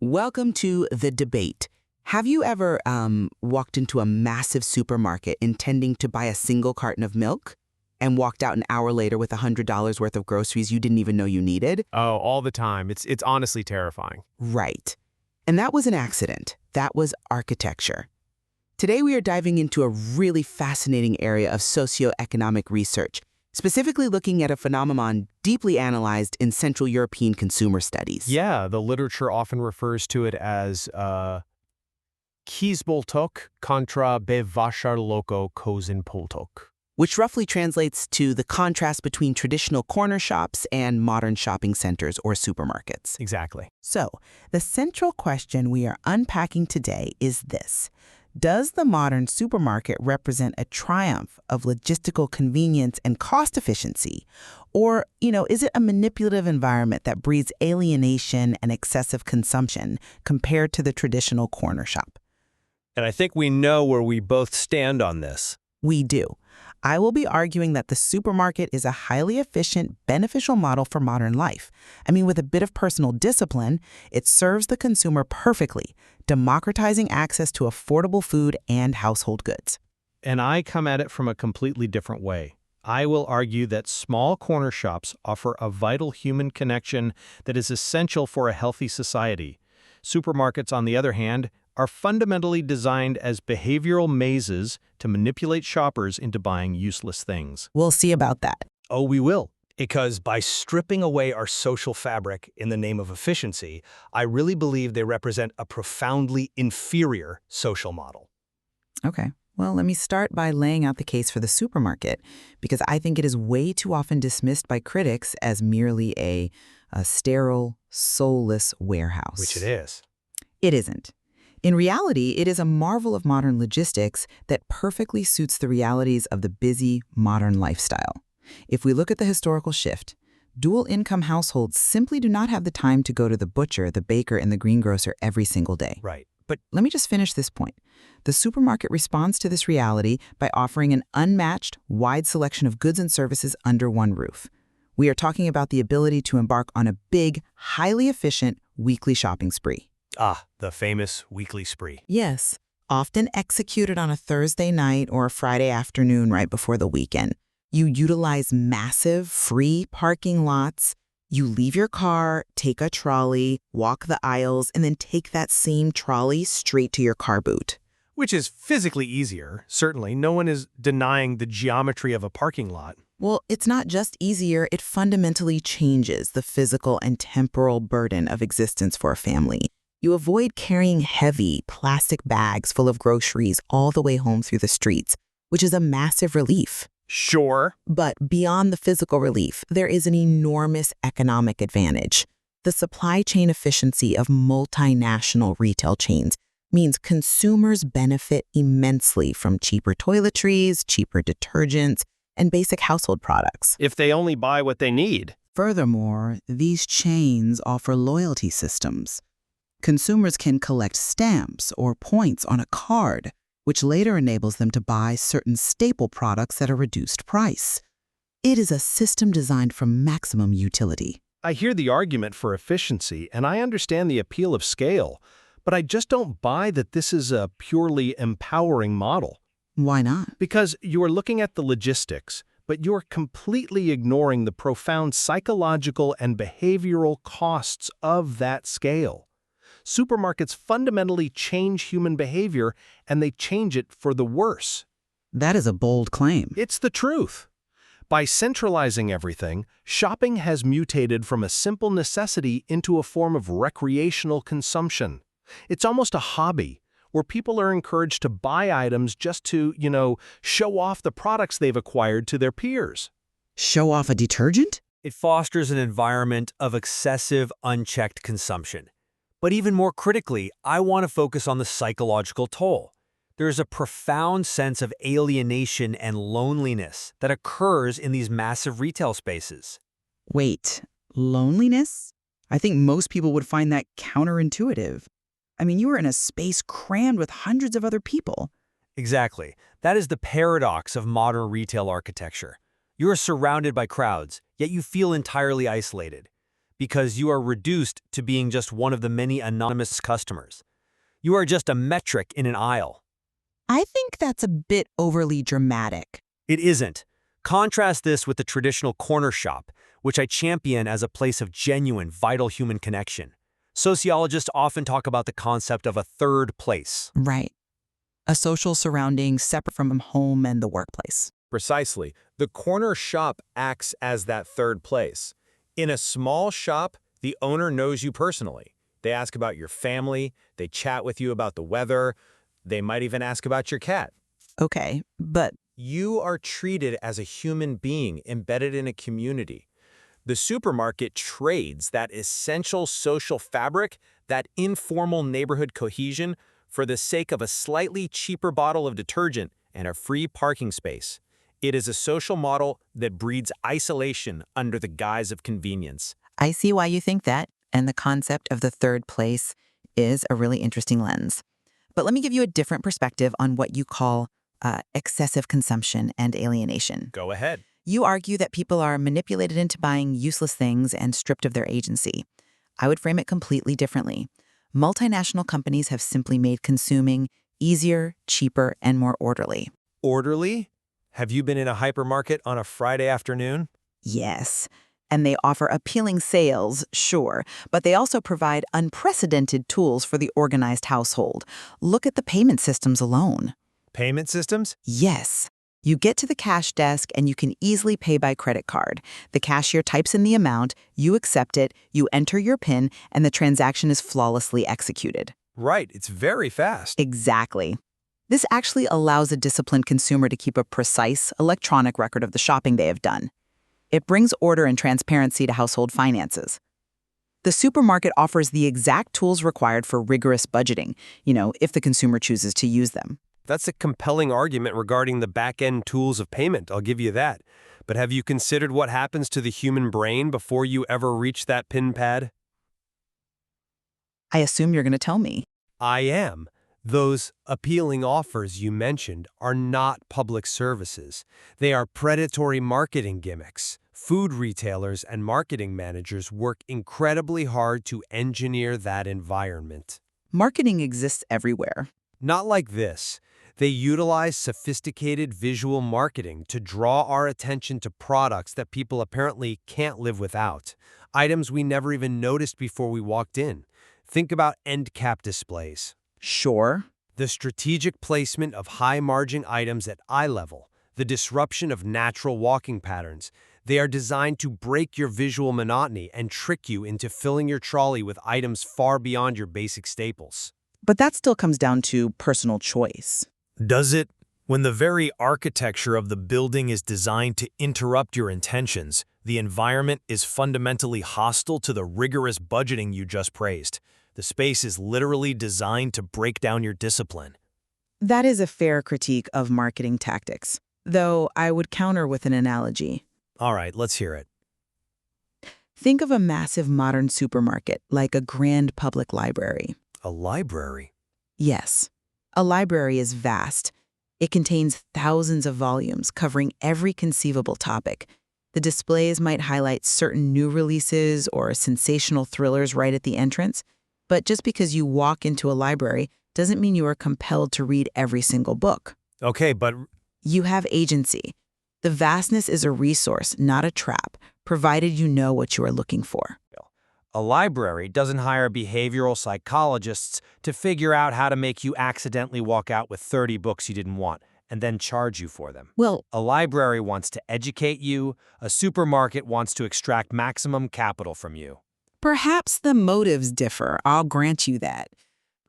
Welcome to The Debate. Have you ever walked into a massive supermarket intending to buy a single carton of milk and walked out an hour later with $100 worth of groceries you didn't even know you needed? Oh, all the time. It's honestly terrifying. Right. And that was an accident. That was architecture. Today we are diving into a really fascinating area of socioeconomic research, specifically looking at a phenomenon deeply analyzed in Central European consumer studies. Yeah, the literature often refers to it as kisboltok kontra bevásárlók középoltok, which roughly translates to the contrast between traditional corner shops and modern shopping centers or supermarkets. Exactly. So, the central question we are unpacking today is this. Does the modern supermarket represent a triumph of logistical convenience and cost efficiency? Or, is it a manipulative environment that breeds alienation and excessive consumption compared to the traditional corner shop? And I think we know where we both stand on this. We do. I will be arguing that the supermarket is a highly efficient, beneficial model for modern life. With a bit of personal discipline, it serves the consumer perfectly, democratizing access to affordable food and household goods. And I come at it from a completely different way. I will argue that small corner shops offer a vital human connection that is essential for a healthy society. Supermarkets, on the other hand, are fundamentally designed as behavioral mazes to manipulate shoppers into buying useless things. We'll see about that. Oh, we will. Because by stripping away our social fabric in the name of efficiency, I really believe they represent a profoundly inferior social model. Okay. Well, let me start by laying out the case for the supermarket, because I think it is way too often dismissed by critics as merely a sterile, soulless warehouse. Which it is. It isn't. In reality, it is a marvel of modern logistics that perfectly suits the realities of the busy, modern lifestyle. If we look at the historical shift, dual-income households simply do not have the time to go to the butcher, the baker, and the greengrocer every single day. Right. But let me just finish this point. The supermarket responds to this reality by offering an unmatched, wide selection of goods and services under one roof. We are talking about the ability to embark on a big, highly efficient weekly shopping spree. The famous weekly spree. Yes, often executed on a Thursday night or a Friday afternoon right before the weekend. You utilize massive, free parking lots. You leave your car, take a trolley, walk the aisles, and then take that same trolley straight to your car boot. Which is physically easier, certainly. No one is denying the geometry of a parking lot. Well, it's not just easier, it fundamentally changes the physical and temporal burden of existence for a family. You avoid carrying heavy plastic bags full of groceries all the way home through the streets, which is a massive relief. Sure. But beyond the physical relief, there is an enormous economic advantage. The supply chain efficiency of multinational retail chains means consumers benefit immensely from cheaper toiletries, cheaper detergents, and basic household products. If they only buy what they need. Furthermore, these chains offer loyalty systems. Consumers can collect stamps or points on a card, which later enables them to buy certain staple products at a reduced price. It is a system designed for maximum utility. I hear the argument for efficiency, and I understand the appeal of scale, but I just don't buy that this is a purely empowering model. Why not? Because you are looking at the logistics, but you're completely ignoring the profound psychological and behavioral costs of that scale. Supermarkets fundamentally change human behavior, and they change it for the worse. That is a bold claim. It's the truth. By centralizing everything, shopping has mutated from a simple necessity into a form of recreational consumption. It's almost a hobby, where people are encouraged to buy items just to, show off the products they've acquired to their peers. Show off a detergent? It fosters an environment of excessive, unchecked consumption. But even more critically, I want to focus on the psychological toll. There is a profound sense of alienation and loneliness that occurs in these massive retail spaces. Wait, loneliness? I think most people would find that counterintuitive. You are in a space crammed with hundreds of other people. Exactly. That is the paradox of modern retail architecture. You are surrounded by crowds, yet you feel entirely isolated. because you are reduced to being just one of the many anonymous customers. You are just a metric in an aisle. I think that's a bit overly dramatic. It isn't. Contrast this with the traditional corner shop, which I champion as a place of genuine, vital human connection. Sociologists often talk about the concept of a third place. Right. A social surrounding separate from home and the workplace. Precisely. The corner shop acts as that third place. In a small shop, the owner knows you personally. They ask about your family, they chat with you about the weather, they might even ask about your cat. Okay, but You are treated as a human being embedded in a community. The supermarket trades that essential social fabric, that informal neighborhood cohesion, for the sake of a slightly cheaper bottle of detergent and a free parking space. It is a social model that breeds isolation under the guise of convenience. I see why you think that, and the concept of the third place is a really interesting lens. But let me give you a different perspective on what you call excessive consumption and alienation. Go ahead. You argue that people are manipulated into buying useless things and stripped of their agency. I would frame it completely differently. Multinational companies have simply made consuming easier, cheaper, and more orderly. Orderly? Have you been in a hypermarket on a Friday afternoon? Yes. And they offer appealing sales, sure, but they also provide unprecedented tools for the organized household. Look at the payment systems alone. Payment systems? Yes. You get to the cash desk and you can easily pay by credit card. The cashier types in the amount, you accept it, you enter your PIN, and the transaction is flawlessly executed. Right, it's very fast. Exactly. This actually allows a disciplined consumer to keep a precise electronic record of the shopping they have done. It brings order and transparency to household finances. The supermarket offers the exact tools required for rigorous budgeting, if the consumer chooses to use them. That's a compelling argument regarding the back-end tools of payment, I'll give you that. But have you considered what happens to the human brain before you ever reach that PIN pad? I assume you're going to tell me. I am. Those appealing offers you mentioned are not public services. They are predatory marketing gimmicks. Food retailers and marketing managers work incredibly hard to engineer that environment. Marketing exists everywhere. Not like this. They utilize sophisticated visual marketing to draw our attention to products that people apparently can't live without, items we never even noticed before we walked in. Think about end cap displays. Sure. The strategic placement of high-margin items at eye level, the disruption of natural walking patterns. They are designed to break your visual monotony and trick you into filling your trolley with items far beyond your basic staples. But that still comes down to personal choice. Does it? When the very architecture of the building is designed to interrupt your intentions, the environment is fundamentally hostile to the rigorous budgeting you just praised. The space is literally designed to break down your discipline. That is a fair critique of marketing tactics, though I would counter with an analogy. All right, let's hear it. Think of a massive modern supermarket, like a grand public library. A library? Yes. A library is vast. It contains thousands of volumes covering every conceivable topic. The displays might highlight certain new releases or sensational thrillers right at the entrance, but just because you walk into a library doesn't mean you are compelled to read every single book. Okay, but You have agency. The vastness is a resource, not a trap, provided you know what you are looking for. A library doesn't hire behavioral psychologists to figure out how to make you accidentally walk out with 30 books you didn't want and then charge you for them. Well, A library wants to educate you. A supermarket wants to extract maximum capital from you. perhaps the motives differ, I'll grant you that.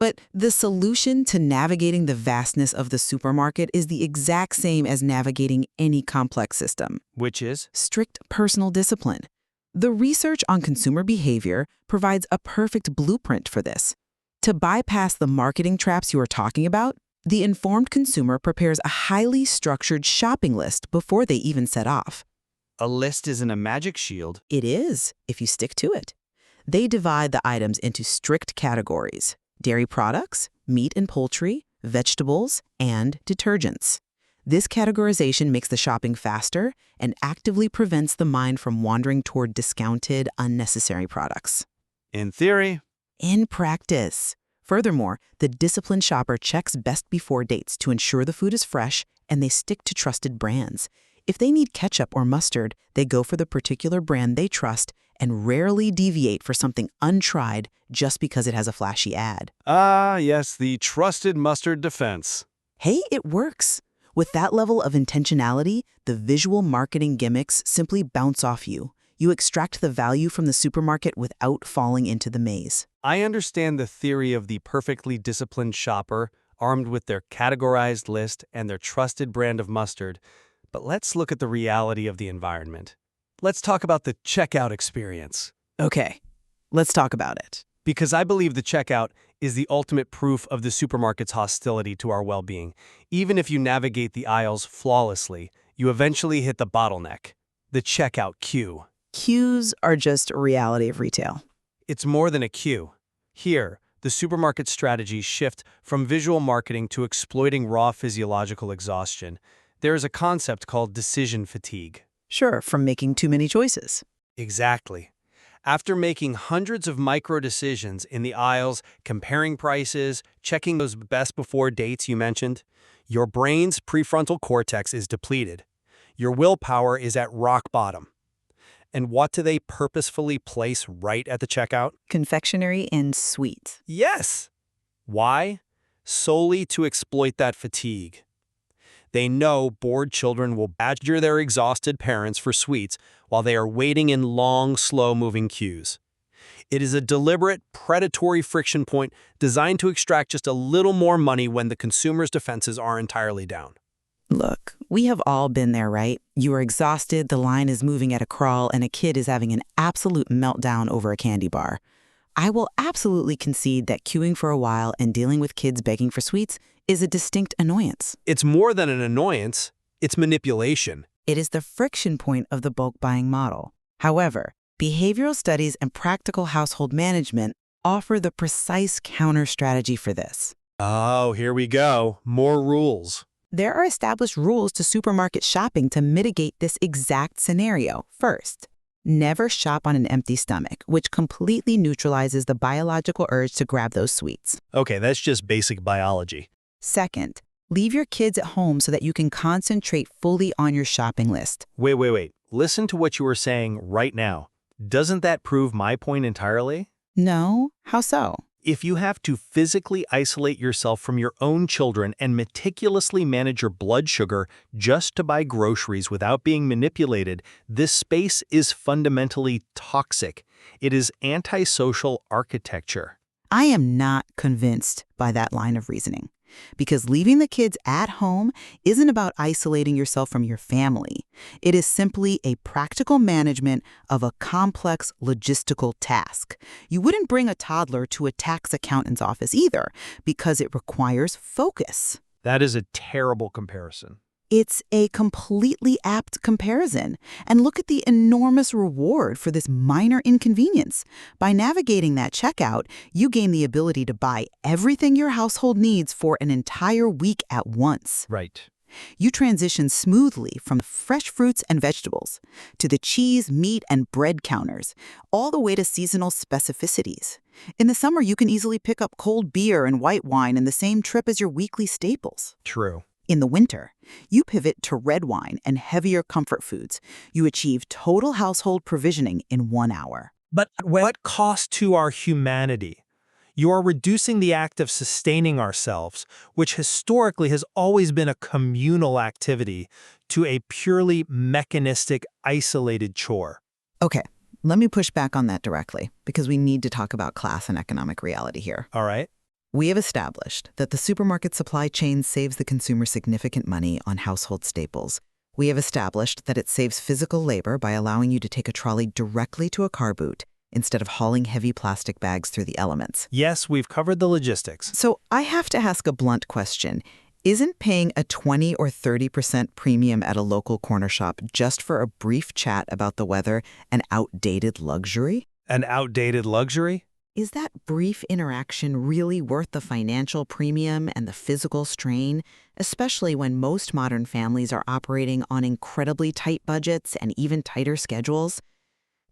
But the solution to navigating the vastness of the supermarket is the exact same as navigating any complex system: Which is? strict personal discipline. The research on consumer behavior provides a perfect blueprint for this. To bypass the marketing traps you are talking about, the informed consumer prepares a highly structured shopping list before they even set off. A list isn't a magic shield. It is, if you stick to it. They divide the items into strict categories: dairy products, meat and poultry, vegetables, and detergents. This categorization makes the shopping faster and actively prevents the mind from wandering toward discounted, unnecessary products. In theory, In practice. Furthermore, the disciplined shopper checks best before dates to ensure the food is fresh and they stick to trusted brands. If they need ketchup or mustard, they go for the particular brand they trust and rarely deviate for something untried just because it has a flashy ad. yes, the trusted mustard defense. Hey, it works. With that level of intentionality, the visual marketing gimmicks simply bounce off you. You extract the value from the supermarket without falling into the maze. I understand the theory of the perfectly disciplined shopper, armed with their categorized list and their trusted brand of mustard, but let's look at the reality of the environment. Let's talk about the checkout experience. Okay, let's talk about it. Because I believe the checkout is the ultimate proof of the supermarket's hostility to our well-being. Even if you navigate the aisles flawlessly, you eventually hit the bottleneck, the checkout queue. Queues are just a reality of retail. It's more than a queue. Here, the supermarket strategies shift from visual marketing to exploiting raw physiological exhaustion. There is a concept called decision fatigue. Sure, from making too many choices. Exactly. After making hundreds of micro-decisions in the aisles, comparing prices, checking those best before dates you mentioned, your brain's prefrontal cortex is depleted. Your willpower is at rock bottom. And what do they purposefully place right at the checkout? Confectionery and sweets. Yes! Why? Solely to exploit that fatigue. They know bored children will badger their exhausted parents for sweets while they are waiting in long, slow-moving queues. It is a deliberate, predatory friction point designed to extract just a little more money when the consumer's defenses are entirely down. Look, we have all been there, right? You are exhausted, the line is moving at a crawl, and a kid is having an absolute meltdown over a candy bar. I will absolutely concede that queuing for a while and dealing with kids begging for sweets is a distinct annoyance. It's more than an annoyance, it's manipulation. It is the friction point of the bulk buying model. However, behavioral studies and practical household management offer the precise counter strategy for this. Oh, here we go. More rules. There are established rules to supermarket shopping to mitigate this exact scenario. First, never shop on an empty stomach, which completely neutralizes the biological urge to grab those sweets. Okay, that's just basic biology. Second, leave your kids at home so that you can concentrate fully on your shopping list. Wait. Listen to what you were saying right now. Doesn't that prove my point entirely? No? How so? If you have to physically isolate yourself from your own children and meticulously manage your blood sugar just to buy groceries without being manipulated, this space is fundamentally toxic. It is antisocial architecture. I am not convinced by that line of reasoning. Because leaving the kids at home isn't about isolating yourself from your family. It is simply a practical management of a complex logistical task. You wouldn't bring a toddler to a tax accountant's office either, because it requires focus. That is a terrible comparison. It's a completely apt comparison. And look at the enormous reward for this minor inconvenience. By navigating that checkout, you gain the ability to buy everything your household needs for an entire week at once. Right. You transition smoothly from fresh fruits and vegetables to the cheese, meat, and bread counters, all the way to seasonal specificities. In the summer, you can easily pick up cold beer and white wine in the same trip as your weekly staples. True. In the winter, you pivot to red wine and heavier comfort foods. You achieve total household provisioning in 1 hour. But at what cost to our humanity? You are reducing the act of sustaining ourselves, which historically has always been a communal activity, to a purely mechanistic, isolated chore. Okay, let me push back on that directly, because we need to talk about class and economic reality here. All right? We have established that the supermarket supply chain saves the consumer significant money on household staples. We have established that it saves physical labor by allowing you to take a trolley directly to a car boot instead of hauling heavy plastic bags through the elements. Yes, we've covered the logistics. So I have to ask a blunt question. Isn't paying a 20 or 30% premium at a local corner shop just for a brief chat about the weather an outdated luxury? An outdated luxury? Is that brief interaction really worth the financial premium and the physical strain, especially when most modern families are operating on incredibly tight budgets and even tighter schedules?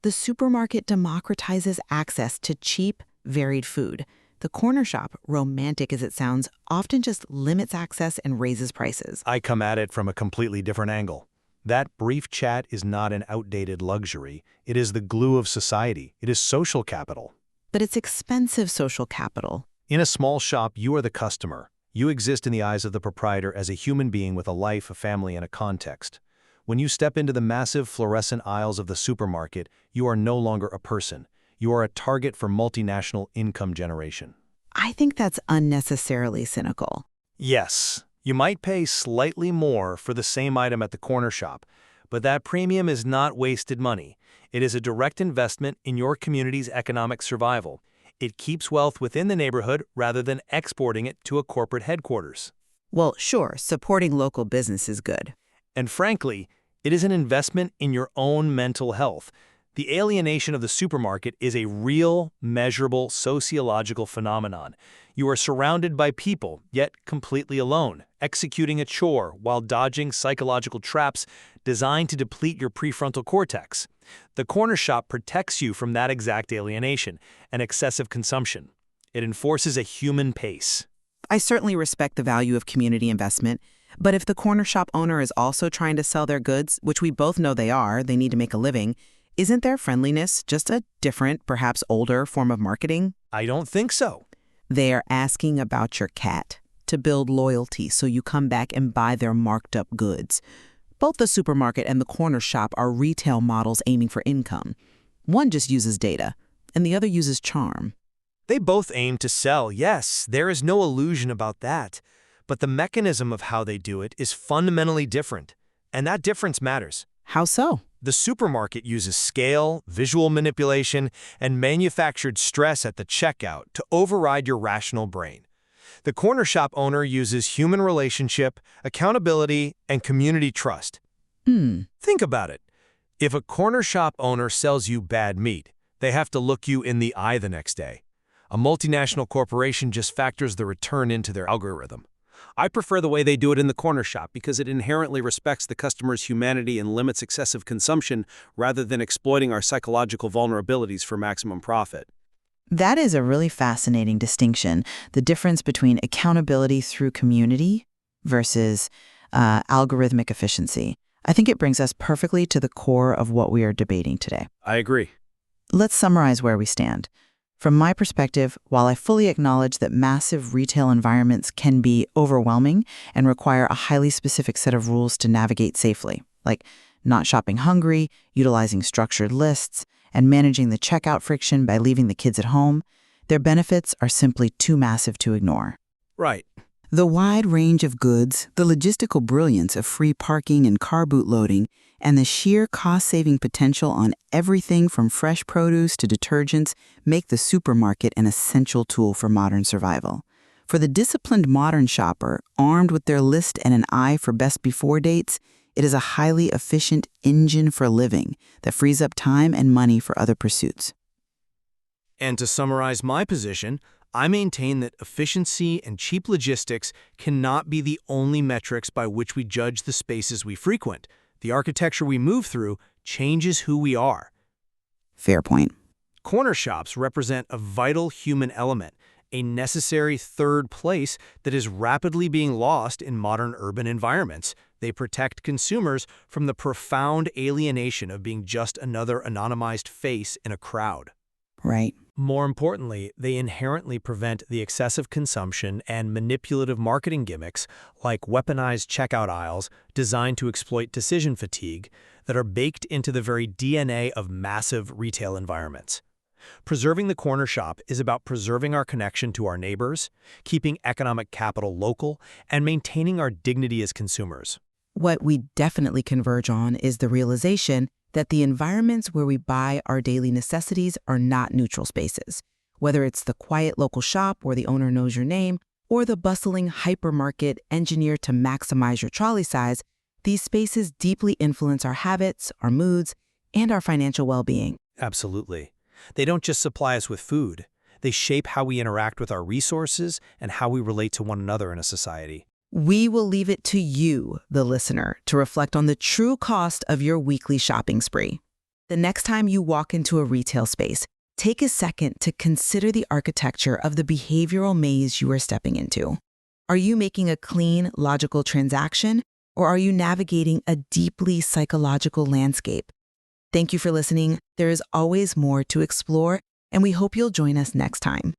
The supermarket democratizes access to cheap, varied food. The corner shop, romantic as it sounds, often just limits access and raises prices. I come at it from a completely different angle. That brief chat is not an outdated luxury. It is the glue of society. It is social capital. But it's expensive social capital. In a small shop, you are the customer. You exist in the eyes of the proprietor as a human being with a life, a family, and a context. When you step into the massive fluorescent aisles of the supermarket, you are no longer a person. You are a target for multinational income generation. I think that's unnecessarily cynical. Yes, you might pay slightly more for the same item at the corner shop, but that premium is not wasted money. It is a direct investment in your community's economic survival. It keeps wealth within the neighborhood rather than exporting it to a corporate headquarters. Well, sure, supporting local business is good. And frankly, it is an investment in your own mental health. The alienation of the supermarket is a real, measurable sociological phenomenon. You are surrounded by people, yet completely alone, executing a chore while dodging psychological traps designed to deplete your prefrontal cortex. The corner shop protects you from that exact alienation and excessive consumption. It enforces a human pace. I certainly respect the value of community investment, but if the corner shop owner is also trying to sell their goods, which we both know they need to make a living, isn't their friendliness just a different, perhaps older form of marketing? I don't think so. They are asking about your cat to build loyalty so you come back and buy their marked up goods. Both the supermarket and the corner shop are retail models aiming for income. One just uses data, and the other uses charm. They both aim to sell, yes, there is no illusion about that. But the mechanism of how they do it is fundamentally different, and that difference matters. How so? The supermarket uses scale, visual manipulation, and manufactured stress at the checkout to override your rational brain. The corner shop owner uses human relationship, accountability, and community trust. Think about it. If a corner shop owner sells you bad meat, they have to look you in the eye the next day. A multinational corporation just factors the return into their algorithm. I prefer the way they do it in the corner shop because it inherently respects the customer's humanity and limits excessive consumption rather than exploiting our psychological vulnerabilities for maximum profit. That is a really fascinating distinction, the difference between accountability through community versus algorithmic efficiency. I think it brings us perfectly to the core of what we are debating today. I agree. Let's summarize where we stand. From my perspective, while I fully acknowledge that massive retail environments can be overwhelming and require a highly specific set of rules to navigate safely, like not shopping hungry, utilizing structured lists, and managing the checkout friction by leaving the kids at home, their benefits are simply too massive to ignore. Right. The wide range of goods, the logistical brilliance of free parking and car boot loading, and the sheer cost-saving potential on everything from fresh produce to detergents make the supermarket an essential tool for modern survival. For the disciplined modern shopper, armed with their list and an eye for best before dates, it is a highly efficient engine for living that frees up time and money for other pursuits. And to summarize my position, I maintain that efficiency and cheap logistics cannot be the only metrics by which we judge the spaces we frequent. The architecture we move through changes who we are. Fair point. Corner shops represent a vital human element, a necessary third place that is rapidly being lost in modern urban environments. They protect consumers from the profound alienation of being just another anonymized face in a crowd. Right. More importantly, they inherently prevent the excessive consumption and manipulative marketing gimmicks like weaponized checkout aisles designed to exploit decision fatigue that are baked into the very DNA of massive retail environments. Preserving the corner shop is about preserving our connection to our neighbors, keeping economic capital local, and maintaining our dignity as consumers. What we definitely converge on is the realization that the environments where we buy our daily necessities are not neutral spaces. Whether it's the quiet local shop where the owner knows your name, or the bustling hypermarket engineered to maximize your trolley size, these spaces deeply influence our habits, our moods, and our financial well-being. Absolutely. They don't just supply us with food. They shape how we interact with our resources and how we relate to one another in a society. We will leave it to you, the listener, to reflect on the true cost of your weekly shopping spree. The next time you walk into a retail space, take a second to consider the architecture of the behavioral maze you are stepping into. Are you making a clean, logical transaction, or are you navigating a deeply psychological landscape? Thank you for listening. There is always more to explore, and we hope you'll join us next time.